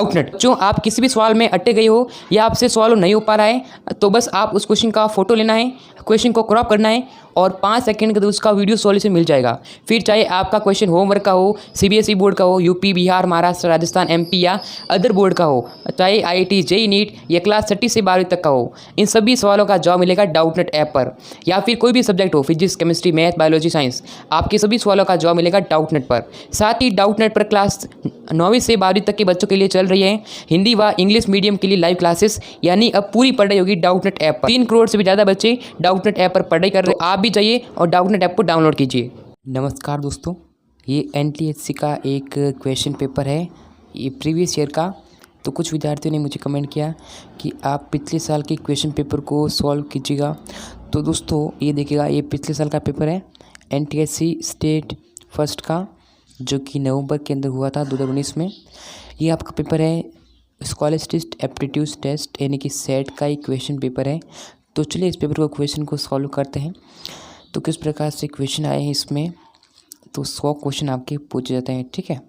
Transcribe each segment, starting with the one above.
Doubtnut. जो आप किसी भी सवाल में अटके गए हो या आपसे सवाल नहीं हो पा रहा है, तो बस आप उस क्वेश्चन का फोटो लेना है, क्वेश्चन को क्रॉप करना है और 5 सेकंड के अंदर उसका वीडियो सॉल्यूशन मिल जाएगा। फिर चाहे आपका क्वेश्चन होमवर्क का हो, सीबीएसई बोर्ड का हो, यूपी, बिहार, महाराष्ट्र, राजस्थान, एमपी या अदर बोर्ड का हो, चाहे आईआईटी, जेईई नीट या क्लास 30 से 12वीं तक का हो, इन सभी सवालों का जवाब मिलेगा डाउटनेट ऐप पर। या फिर कोई भी सब्जेक्ट हो, physics, chemistry, math, biology, science, आपके सभी सवालों का जवाब मिलेगा डाउटनेट पर। साथ ही डाउटनेट पर क्लास 9वीं से 12वीं तक के बच्चों के लिए चल रही है हिंदी व इंग्लिश मीडियम के लिए लाइव क्लासेस, यानी अब पूरी पढ़ाई होगी डाउटनेट ऐप पर। 3 करोड़ से भी ज़्यादा बच्चे डाउटनेट ऐप पर पढ़ाई कर रहे हैं। आप भी जाइए और डाउटनेट ऐप को डाउनलोड कीजिए। नमस्कार दोस्तों, ये एनटीएससी का एक क्वेश्चन पेपर है, ये प्रीवियस ईयर का। तो कुछ विद्यार्थियों ने मुझे कमेंट किया कि आप पिछले साल के क्वेश्चन पेपर को सॉल्व कीजिएगा। तो दोस्तों ये देखिएगा, ये पिछले साल का पेपर है एनटीएससी स्टेट फर्स्ट का, जो कि नवंबर के अंदर हुआ था 2019 में। ये आपका पेपर है स्कॉलस्टिक एप्टीट्यूड टेस्ट, यानी कि सेट का एक क्वेश्चन पेपर है। तो चलिए इस पेपर को क्वेश्चन को सॉल्व करते हैं। तो किस प्रकार से क्वेश्चन आए हैं इसमें, तो 100 क्वेश्चन आपके पूछे जाते हैं, ठीक है।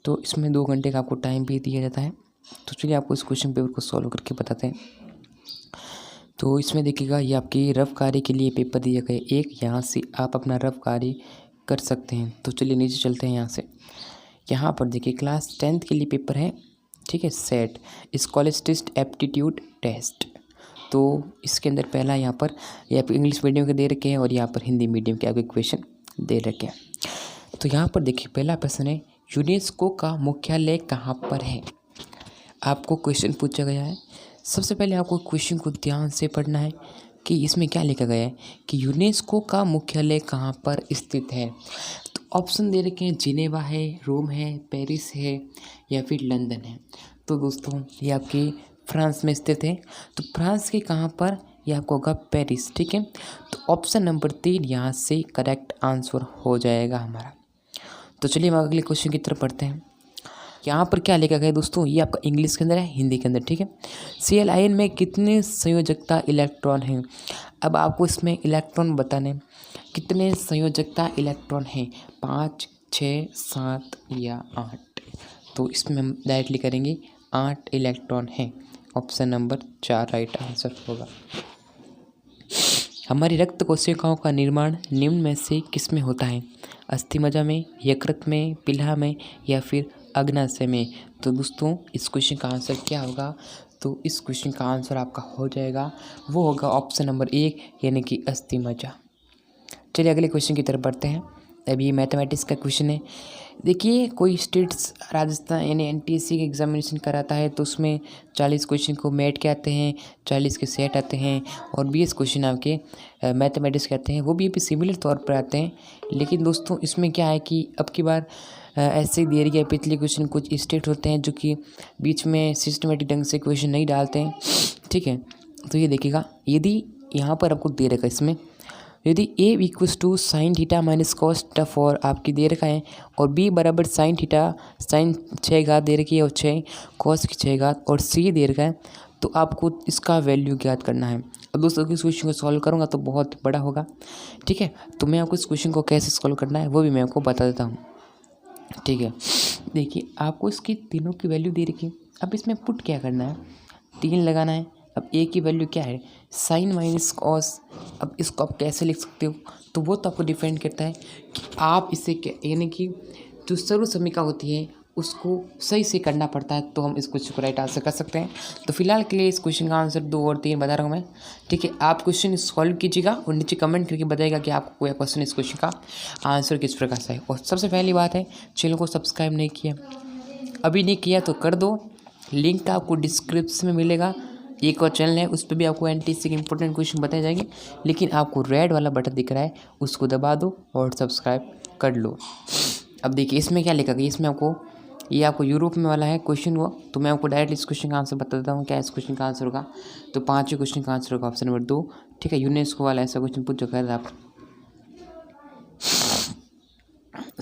तो इसमें 2 घंटे का आपको टाइम भी दिया जाता है। तो चलिए आपको इस क्वेश्चन पेपर को सॉल्व करके बताते हैं। तो इसमें देखिएगा, ये आपकी रफ कार्य के लिए पेपर दिया गया है एक, यहाँ से आप अपना रफ कार्य कर सकते हैं। तो चलिए नीचे चलते हैं यहाँ से। यहाँ पर देखिए क्लास 10th के लिए पेपर है, ठीक है, सेट स्कॉलस्टिक एप्टीट्यूड टेस्ट। तो इसके अंदर पहला यहाँ पर ये आप इंग्लिश मीडियम के दे रखे हैं और यहाँ पर हिंदी मीडियम के आपके क्वेश्चन दे रखे हैं। तो यहाँ पर देखिए पहला प्रश्न है, यूनेस्को का मुख्यालय कहाँ पर है। आपको क्वेश्चन पूछा गया है। सबसे पहले आपको क्वेश्चन को ध्यान से पढ़ना है कि इसमें क्या लिखा गया है कि यूनेस्को का मुख्यालय कहाँ पर स्थित है। तो ऑप्शन दे रखे हैं, जिनेवा है, रोम है, पेरिस है या फिर लंदन है। तो दोस्तों ये आपकी फ्रांस में स्थित है। तो फ्रांस के कहाँ पर, ये आपको होगा पेरिस, ठीक है। तो ऑप्शन नंबर 3 यहाँ से करेक्ट आंसर हो जाएगा हमारा। तो चलिए हम अगले क्वेश्चन की तरफ बढ़ते हैं। यहाँ पर क्या लिखा गया है दोस्तों, ये आपका इंग्लिश के अंदर है, हिंदी के अंदर, ठीक है। Cl आयन में कितने संयोजकता इलेक्ट्रॉन हैं। अब आपको इसमें इलेक्ट्रॉन बताने, कितने संयोजकता इलेक्ट्रॉन हैं, 5, 6, 7 या 8। तो इसमें हम डायरेक्टली करेंगे 8 इलेक्ट्रॉन हैं। ऑप्शन नंबर 4 राइट आंसर होगा। हमारी रक्त कोशिकाओं का निर्माण निम्न में से किस में होता है, अस्थिमज्जा में, यकृत में, प्लीहा में या फिर अग्नाशय में। तो दोस्तों इस क्वेश्चन का आंसर क्या होगा, तो इस क्वेश्चन का आंसर आपका हो जाएगा, वो होगा ऑप्शन नंबर 1 यानी कि अस्थिमज्जा। चलिए अगले क्वेश्चन की तरफ बढ़ते हैं। अभी मैथमेटिक्स का क्वेश्चन है। देखिए कोई स्टेट्स राजस्थान यानी एनटीएससी के एग्जामिनेशन कराता है, तो उसमें 40 क्वेश्चन को मैथ के आते हैं, 40 के सेट आते हैं और 20 क्वेश्चन आपके मैथमेटिक्स के आते हैं, वो भी सिमिलर तौर पर आते हैं। लेकिन दोस्तों इसमें क्या है कि अब की बार ऐसे दे रही है, पिछले क्वेश्चन कुछ स्टेट होते हैं जो कि बीच में सिस्टमेटिक ढंग से क्वेश्चन नहीं डालते हैं, ठीक है। तो ये देखिएगा, यदि यहाँ पर आपको दे रखा है इसमें, यदि a equals to sine theta minus cos theta for आपकी दे रखा है और b बराबर साइन थीटा साइन 6 घात दे रखी है और 6 कॉस की 6 घात और c दे रखा है, तो आपको इसका वैल्यू ज्ञात करना है। अब दोस्तों इस क्वेश्चन को सॉल्व करूँगा तो बहुत बड़ा होगा, ठीक है। तो मैं आपको इस क्वेश्चन को कैसे सॉल्व करना है वो भी मैं आपको बता देता हूँ, ठीक है। देखिए आपको इसकी तीनों की वैल्यू दे रखी है। अब इसमें पुट क्या करना है, 3 लगाना है। अब a की वैल्यू क्या है, साइन माइनस कॉस। अब इसको आप कैसे लिख सकते हो, तो वो तो आपको डिपेंड करता है कि आप इसे यानी कि जो सर्व समीका होती है उसको सही से करना पड़ता है, तो हम इस क्वेश्चन को राइट आंसर कर सकते हैं। तो फिलहाल के लिए इस क्वेश्चन का आंसर 2 और 3 बता रहा हूँ मैं, ठीक है। आप क्वेश्चन सॉल्व कीजिएगा और नीचे कमेंट करके बताइएगा कि आपको कोई क्वेश्चन इस क्वेश्चन का आंसर किस प्रकार से है। और सबसे पहली बात है, चैनल को सब्सक्राइब नहीं किया, अभी नहीं किया तो कर दो, लिंक आपको डिस्क्रिप्शन में मिलेगा। एक और चैनल है, उस पर भी आपको एनटीएससी के इंपॉर्टेंट क्वेश्चन बताए जाएंगे, लेकिन आपको रेड वाला बटन दिख रहा है उसको दबा दो और सब्सक्राइब कर लो। अब देखिए इसमें क्या लिखा गया, इसमें आपको ये आपको यूरोप में वाला है क्वेश्चन वो, तो मैं आपको डायरेक्ट इस क्वेश्चन का आंसर बता देता हूँ। क्या इस क्वेश्चन का आंसर होगा, तो 5वें क्वेश्चन का आंसर होगा ऑप्शन नंबर 2, ठीक है। यूनेस्को वाला ऐसा क्वेश्चन पूछ चुका है आप।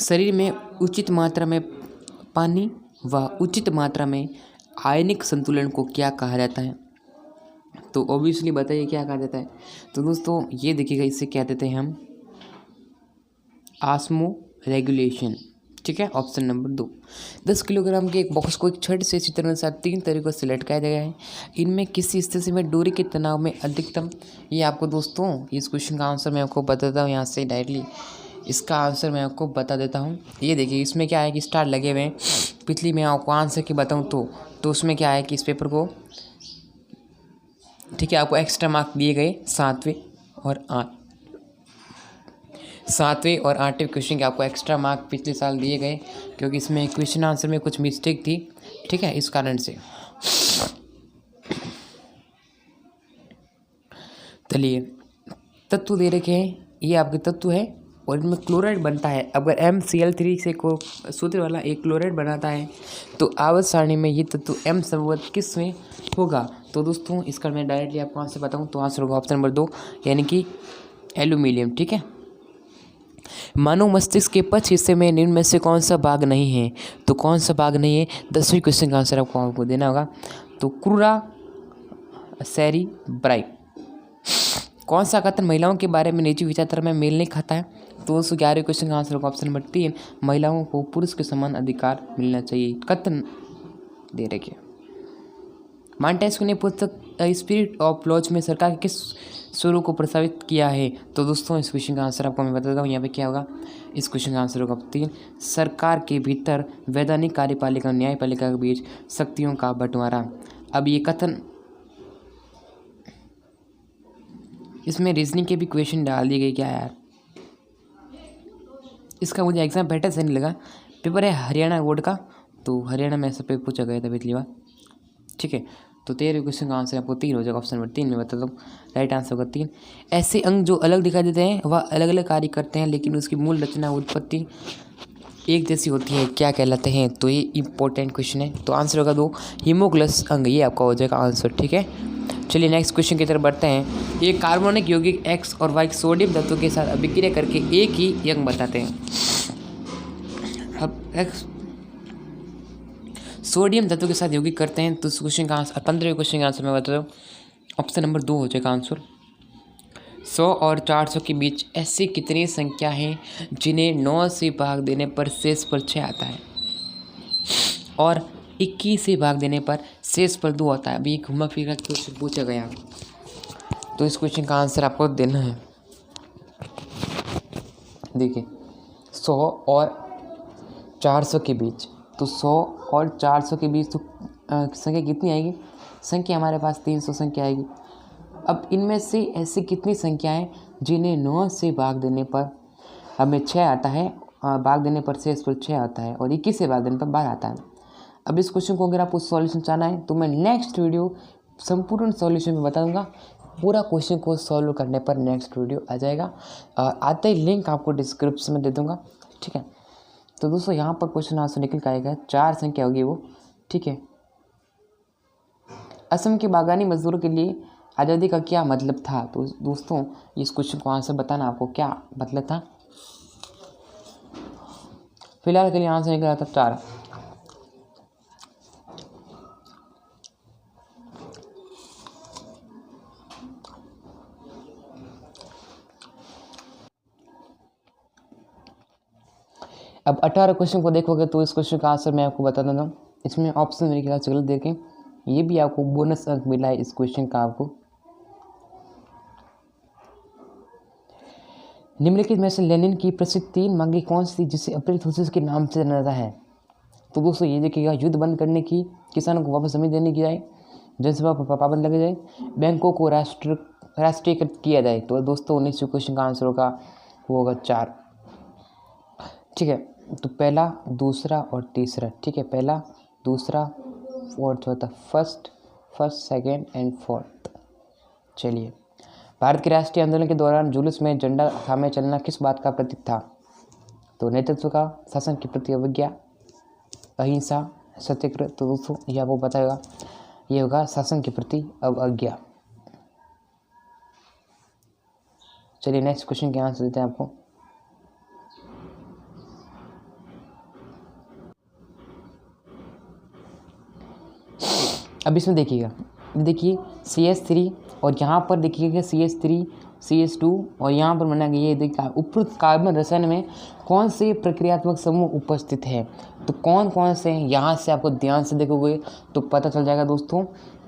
शरीर में उचित मात्रा में पानी व उचित मात्रा में आयनिक संतुलन को क्या कहा जाता है, तो ऑब्वियसली बताइए क्या कहा जाता है। तो दोस्तों ये देखिएगा, इससे क्या देते हैं हम, ऑस्मो रेगुलेशन, ठीक है। ऑप्शन नंबर 2, 10 किलोग्राम के एक बॉक्स को एक छड़ से इसी तरह से 3 तरीकों से लटकाया गया है। इनमें किसी स्थिति में डोरी के तनाव में अधिकतम, ये आपको दोस्तों इस क्वेश्चन का आंसर मैं आपको बता देता हूँ यहाँ से डायरेक्टली। इसका आंसर मैं आपको बता देता हूँ। ये देखिए इसमें क्या है कि स्टार लगे हुए हैं। पिछली मैं आपको आंसर की बताऊँ तो उसमें क्या है कि इस पेपर को, ठीक है, आपको एक्स्ट्रा मार्क दिए गए 7वें और 8वें क्वेश्चन के आपको एक्स्ट्रा मार्क पिछले साल दिए गए, क्योंकि इसमें क्वेश्चन आंसर में कुछ मिस्टेक थी, ठीक है, इस कारण से। चलिए, तत्व दे रखे हैं, ये आपके तत्व है और इनमें क्लोराइड बनता है। अगर MCl3 से को सूत्र वाला एक क्लोराइड बनाता है तो आवर्त सारणी में ये तत्व M संवर्त किस में होगा? तो दोस्तों इसका मैं डायरेक्टली आपको आंसर बताऊँ तो आंसर होगा ऑप्शन नंबर 2, यानी कि एल्यूमिनियम, ठीक है। मानव मस्तिष्क के पक्ष हिस्से में निम्न में से कौन सा भाग नहीं है? तो कौन सा भाग नहीं है? 10वें क्वेश्चन का आंसर आपको देना होगा। तो क्रूरा सेरिब्राई। कौन सा कथन महिलाओं के बारे में निजी विचारधारा में मेल नहीं खाता है? तो 11वें क्वेश्चन का आंसर होगा ऑप्शन नंबर 3, महिलाओं को पुरुष के समान अधिकार मिलना चाहिए। कथन दे रखे। मॉन्टेस्क्यू ने पुस्तक स्पिरिट ऑफ लॉज में सरकार के किस स्वरूप को प्रस्तावित किया है? तो दोस्तों इस क्वेश्चन का आंसर आपको मैं बता देता हूँ। यहाँ पे क्या होगा, इस क्वेश्चन का आंसर होगा 3, सरकार के भीतर वैधानिक कार्यपालिका और न्यायपालिका के बीच शक्तियों का बंटवारा। अब ये कथन, इसमें रीजनिंग के भी क्वेश्चन डाल दिए गए क्या यार? इसका मुझे एग्जाम बेटर से नहीं लगा। पेपर है हरियाणा बोर्ड का, तो हरियाणा में ऐसा पेपर पूछा गया था पिछली बार, ठीक है। तो 13वें क्वेश्चन का आंसर आपको 3 हो जाएगा। ऑप्शन नंबर 3 में बता दो, राइट आंसर होगा 3। ऐसे अंग जो अलग दिखाई देते हैं वह अलग अलग कार्य करते हैं, लेकिन उसकी मूल रचना उत्पत्ति एक जैसी होती है, क्या कहलाते हैं? तो ये इंपॉर्टेंट क्वेश्चन है। तो आंसर होगा 2, हीमोग्लोबिन अंग, ये आपका हो जाएगा आंसर, ठीक है। चलिए नेक्स्ट क्वेश्चन की तरफ बढ़ते हैं। ये कार्बनिक यौगिक X और Y सोडियम तत्व के साथ अभिक्रिया करके एक ही यंग बताते हैं। अब X सोडियम तत्व के साथ यौगिक करते हैं, तो इस क्वेश्चन का आंसर 15वें क्वेश्चन का आंसर मैं बता दूँ, ऑप्शन नंबर 2 हो जाएगा आंसर। 100 और 400 के बीच ऐसी कितनी संख्या हैं जिन्हें 9 से भाग देने पर शेष पर 6 आता है, और 21 से भाग देने पर शेष पर 2 आता है? अभी घुमा फिरा क्वेश्चन पूछा गया, तो इस क्वेश्चन का आंसर आपको देना है। देखिए 100 और 400 के बीच, तो 100 और 400 के बीच तो संख्या कितनी आएगी? संख्या हमारे पास 300 संख्या आएगी। अब इनमें से ऐसी कितनी संख्याएं जिन्हें 9 से भाग देने पर हमें 6 आता है, भाग देने पर शेष पर 6 आता है, और 21 से भाग देने पर 12 आता है। अब इस क्वेश्चन को अगर आपको सॉल्यूशन चाहना है तो मैं नेक्स्ट वीडियो संपूर्ण सॉल्यूशन में बता दूंगा। पूरा क्वेश्चन को सॉल्व करने पर नेक्स्ट वीडियो आ जाएगा, आते ही लिंक आपको डिस्क्रिप्शन में दे दूंगा, ठीक है। तो दोस्तों यहाँ पर क्वेश्चन आंसर निकल के आएगा, 4 संख्या होगी वो, ठीक है। असम के बागानी मजदूरों के लिए आज़ादी का क्या मतलब था? तो दोस्तों इस क्वेश्चन को आंसर बताना आपको क्या मतलब था। फिलहाल के लिए आंसर निकल आता 4। अब 18 क्वेश्चन को देखोगे तो इस क्वेश्चन का आंसर मैं आपको बता देता हूँ। इसमें ऑप्शन मेरे ख्याल से गलत देखें, ये भी आपको बोनस अंक मिला है इस क्वेश्चन का आपको। निम्नलिखित में से लेनिन की प्रसिद्ध 3 मांगे कौन सी थी जिसे अप्रैल थोसिस के नाम से जाना जाता है? तो दोस्तों ये देखिएगा, युद्ध बंद करने की, किसानों को वापस जमीन देने की जाए, जनसभा पर पाबंद लगे जाए, बैंकों को राष्ट्रीयकृत किया जाए। तो दोस्तों 19वें क्वेश्चन का आंसर होगा वो होगा 4, ठीक है। तो पहला, दूसरा और तीसरा, ठीक है, पहला, दूसरा और चौथा, फर्स्ट, सेकेंड एंड फोर्थ। चलिए, भारत के राष्ट्रीय आंदोलन के दौरान जुलूस में झंडा थामे चलना किस बात का प्रतीक था? तो नेतृत्व का, शासन के प्रति अवज्ञा, अहिंसा, सत्याग्रह। तो दोस्तों ये आपको बताएगा, ये होगा शासन के प्रति अवज्ञा। चलिए नेक्स्ट क्वेश्चन के आंसर देते हैं आपको। अब इसमें देखिएगा, देखिए CH3 और यहाँ पर देखिएगा CH3 CH2 और यहाँ पर बना ये देखिए उपरोक्त कार्बन रसायन में कौन से प्रक्रियात्मक समूह उपस्थित है। तो कौन कौन से हैं यहाँ से आपको ध्यान से देखोगे तो पता चल जाएगा दोस्तों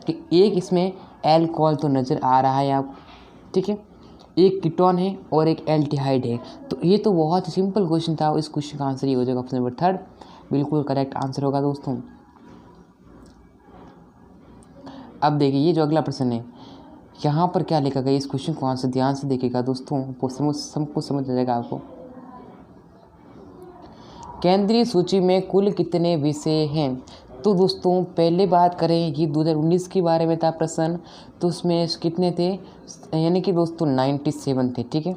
कि एक इसमें एल्कोहल तो नज़र आ रहा है आपको, ठीक है, एक कीटोन है और एक एल्डिहाइड है। तो ये तो बहुत ही सिंपल क्वेश्चन था। इस क्वेश्चन का आंसर ये हो जाएगा ऑप्शन नंबर 3 बिल्कुल करेक्ट आंसर होगा दोस्तों। अब देखिए ये जो अगला प्रश्न है यहाँ पर क्या लिखा गया, इस क्वेश्चन को आंसर ध्यान से देखिएगा दोस्तों, सब कुछ समझ आ जाएगा आपको। केंद्रीय सूची में कुल कितने विषय हैं। तो दोस्तों पहले बात करें ये 2019 के बारे में था प्रश्न, तो उसमें कितने थे, यानी कि दोस्तों 97 थे, ठीक है।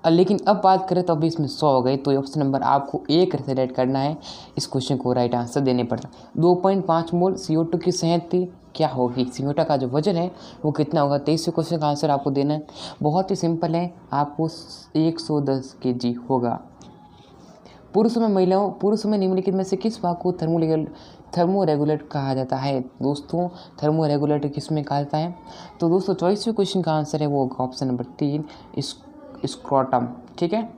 लेकिन अब बात करें तो अभी इसमें 100 हो गए। तो ऑप्शन नंबर आपको एक सेलेक्ट करना है, इस क्वेश्चन को राइट आंसर देने पड़ता। 2.5 मोल CO2 की संहति क्या होगी, CO2 का जो वजन है वो कितना होगा। 23वें क्वेश्चन का आंसर आपको देना है, बहुत ही सिंपल है, आपको 110 kg होगा। पुरुषों में निम्नलिखित में से किस भाग को थर्मोरेगुलेटर कहा जाता है। दोस्तों थर्मोरेगुलेटर किस में कहा जाता है। तो दोस्तों 24वें क्वेश्चन का आंसर है वो होगा ऑप्शन नंबर 3 स्क्रोटम, ठीक है।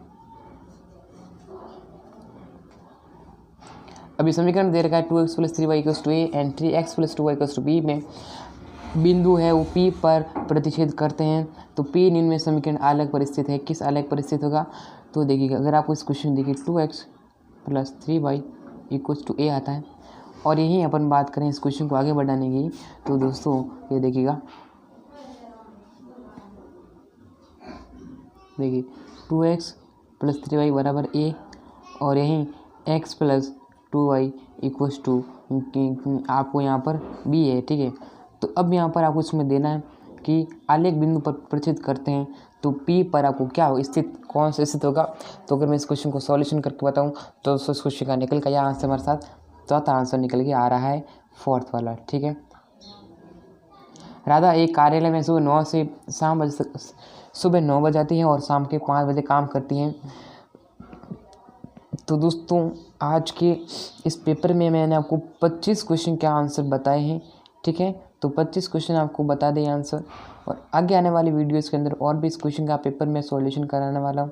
अभी समीकरण दे रखा है 2x + 3y = a and 3x + 2y = b में बिंदु है वो P पर प्रतिच्छेद करते हैं। तो P निम्न में समीकरण अलग पर स्थित है, किस अलग पर स्थित होगा। तो देखिएगा अगर आपको इस क्वेश्चन देखिए 2x + 3y = a आता है और यहीं अपन बात करें इस क्वेश्चन को आगे बढ़ाने की, तो दोस्तों ये देखिएगा, देखिए 2x + 3y = a और यहीं x + 2y = आपको यहाँ पर b है, ठीक है। तो अब यहाँ पर आपको इसमें देना है कि आलेख बिंदु पर प्रतिच्छेद करते हैं तो P पर आपको क्या हो स्थित, कौन सा स्थित होगा। तो अगर मैं इस क्वेश्चन को सॉल्यूशन करके बताऊँ तो इस क्वेश्चन का निकल गया आंसर हमारे साथ, चौथा आंसर निकल के आ रहा है 4th वाला, ठीक है। राधा एक कार्यालय में सुबह 9 से शाम बजे तक, सुबह 9 बजे आती है और शाम के 5 बजे काम करती हैं। तो दोस्तों आज के इस पेपर में मैंने आपको 25 क्वेश्चन के आंसर बताए हैं, ठीक है। तो 25 क्वेश्चन आपको बता दें आंसर, और आगे आने वाली वीडियोस के अंदर और भी इस क्वेश्चन का पेपर में सॉल्यूशन कराने वाला हूँ।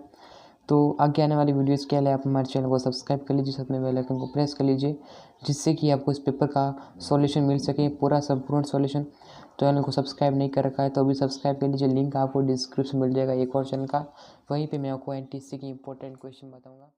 तो आगे आने वाली वीडियोस के लिए आप हमारे चैनल को सब्सक्राइब कर लीजिए, साथ में बेल आइकन को प्रेस कर लीजिए, जिससे कि आपको इस पेपर का सॉल्यूशन मिल सके, पूरा संपूर्ण सॉल्यूशन। चैनल को सब्सक्राइब नहीं कर रखा है तो अभी सब्सक्राइब कर लीजिए, लिंक आपको डिस्क्रिप्शन मिल जाएगा एक और चैनल का, वहीं पे मैं आपको NTC की इंपॉर्टेंट क्वेश्चन बताऊँगा।